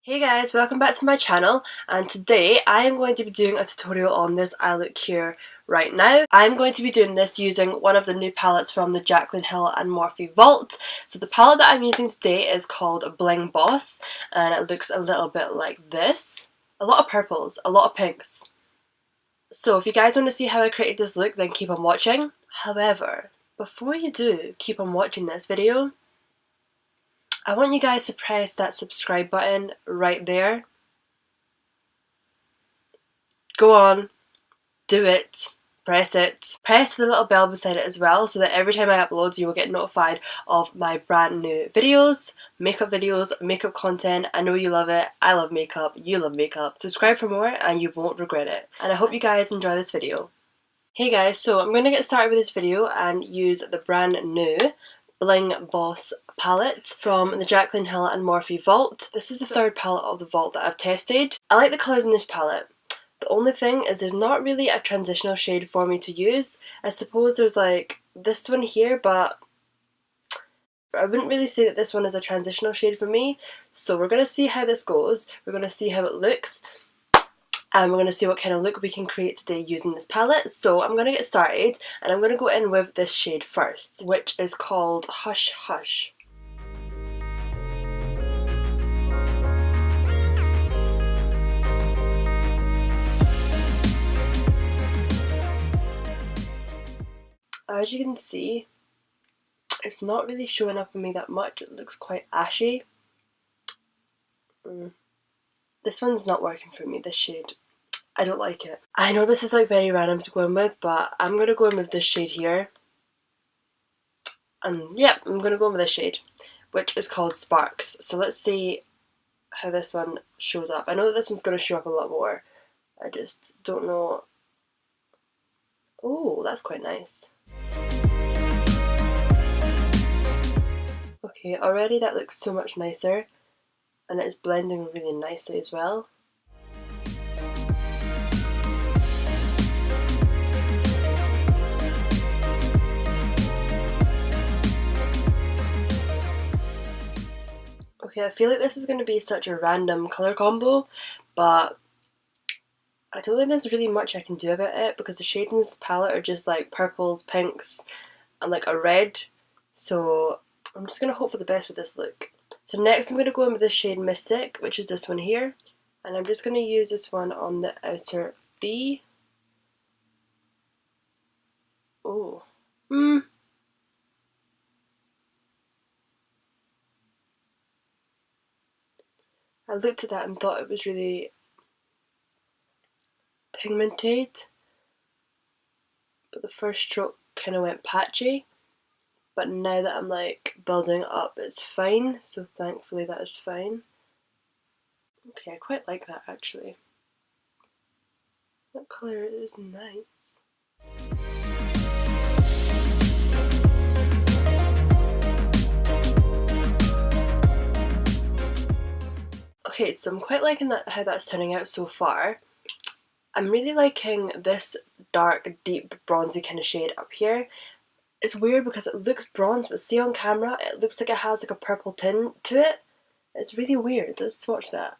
Hey guys, welcome back to my channel, and today I am going to be doing a tutorial on this eye look here right now. I'm going to be doing this using one of the new palettes from the Jaclyn and Morphe Vault. So the palette that I'm using today is called Bling Boss, and it looks a little bit like this. A lot of purples, a lot of pinks. So if you guys want to see how I created this look, then keep on watching. However, before you do keep on watching this video, I want you guys to press that subscribe button right there. Go on, do it, press it. Press the little bell beside it as well so that every time I upload you will get notified of my brand new videos, makeup content. I know you love it, I love makeup, you love makeup. Subscribe for more and you won't regret it. And I hope you guys enjoy this video. Hey guys, so I'm going to get started with this video and use the brand new Bling Boss palette from the Jaclyn and Morphe Vault. This is the third palette of the Vault that I've tested. I like the colours in this palette. The only thing is there's not really a transitional shade for me to use. I suppose there's like this one here, but I wouldn't really say that this one is a transitional shade for me. So we're going to see how this goes. We're going to see how it looks. And we're going to see what kind of look we can create today using this palette. So I'm going to get started and I'm going to go in with this shade first, which is called Hush Hush. As you can see, it's not really showing up on me that much. It looks quite ashy. This one's not working for me, this shade. I don't like it. I know this is like very random to go in with, but I'm going to go in with this shade here. And yeah, I'm going to go in with this shade, which is called Sparks. So let's see how this one shows up. I know that this one's going to show up a lot more. I just don't know. Oh, that's quite nice. Okay, already that looks so much nicer. And it's blending really nicely as well. Okay, I feel like this is going to be such a random colour combo, but I don't think there's really much I can do about it because the shades in this palette are just like purples, pinks, and like a red. So I'm just going to hope for the best with this look. So next I'm going to go in with the shade Mystic, which is this one here. And I'm just going to use this one on the outer V. Oh. I looked at that and thought it was really pigmented, but the first stroke kind of went patchy. But now that I'm like building it up, it's fine, so thankfully that is fine. Okay, I quite like that actually. That colour is nice. Okay, so I'm quite liking how that's turning out so far. I'm really liking this dark, deep, bronzy kind of shade up here. It's weird because it looks bronze, but see on camera, it looks like it has like a purple tint to it. It's really weird. Let's swatch that.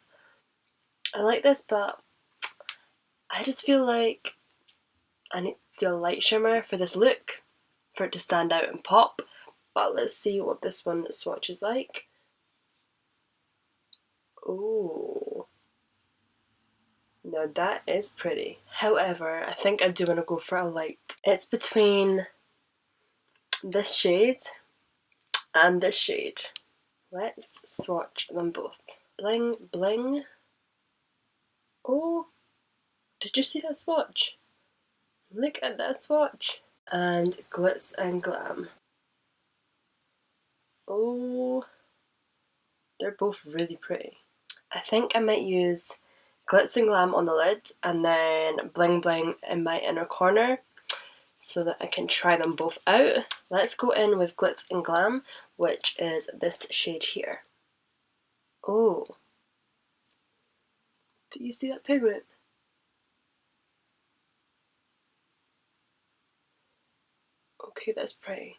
I like this, but I just feel like I need to do a light shimmer for this look, for it to stand out and pop. But let's see what this one swatches like. Ooh. Now that is pretty. However, I think I do want to go for a light. It's between this shade and this shade. Let's swatch them both. Bling, bling. Oh, did you see that swatch? Look at that swatch. And glitz and glam. Oh, they're both really pretty. I think I might use Glitz and Glam on the lid and then Bling Bling in my inner corner so that I can try them both out. Let's go in with Glitz and Glam, which is this shade here. Oh, do you see that pigment? Okay, that's pretty.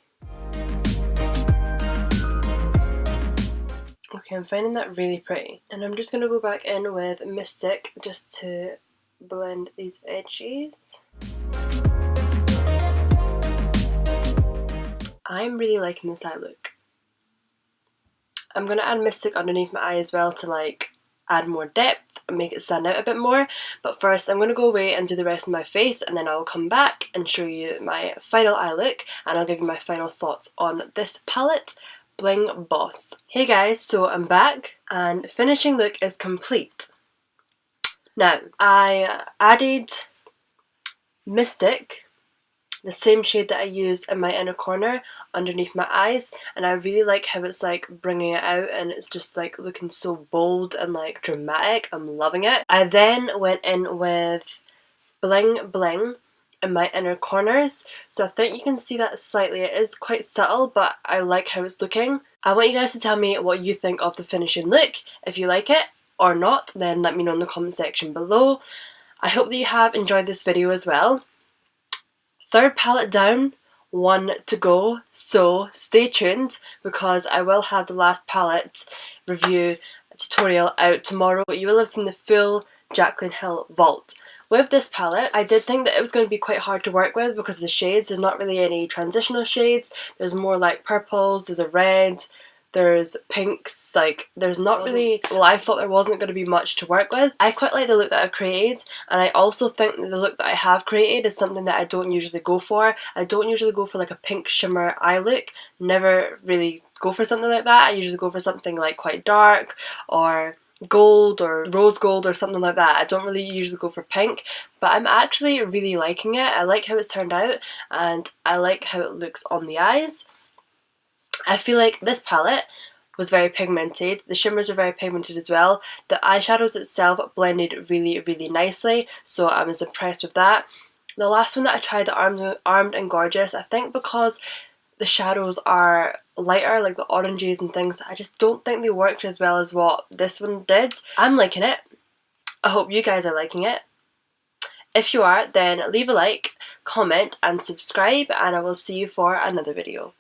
Okay, I'm finding that really pretty. And I'm just going to go back in with Mystic just to blend these edges. I'm really liking this eye look. I'm going to add Mystic underneath my eye as well to like add more depth and make it stand out a bit more. But first I'm going to go away and do the rest of my face, and then I'll come back and show you my final eye look, and I'll give you my final thoughts on this palette, Bling Boss. Hey guys, so I'm back and finishing look is complete. Now, I added Mystic, the same shade that I used in my inner corner underneath my eyes, and I really like how it's like bringing it out and it's just like looking so bold and like dramatic. I'm loving it. I then went in with Bling Bling in my inner corners, so I think you can see that slightly. It is quite subtle, but I like how it's looking. I want you guys to tell me what you think of the finishing look. If you like it or not, then let me know in the comment section below. I hope that you have enjoyed this video as well. Third palette down, one to go, so stay tuned because I will have the last palette review tutorial out tomorrow. You will have seen the full Jaclyn Hill vault. With this palette, I did think that it was going to be quite hard to work with because of the shades. There's not really any transitional shades. There's more like purples, there's a red, there's pinks, like there's not really, well, I thought there wasn't going to be much to work with. I quite like the look that I've created, and I also think that the look that I have created is something that I don't usually go for. I don't usually go for like a pink shimmer eye look, never really go for something like that. I usually go for something like quite dark or gold or rose gold or something like that. I don't really usually go for pink, but I'm actually really liking it. I like how it's turned out and I like how it looks on the eyes. I feel like this palette was very pigmented. The shimmers are very pigmented as well. The eyeshadows itself blended really, really nicely, so I was impressed with that. The last one that I tried, the Armed and Gorgeous, I think because the shadows are lighter, like the oranges and things, I just don't think they worked as well as what this one did. I'm liking it. I hope you guys are liking it. If you are, then leave a like, comment and subscribe, and I will see you for another video.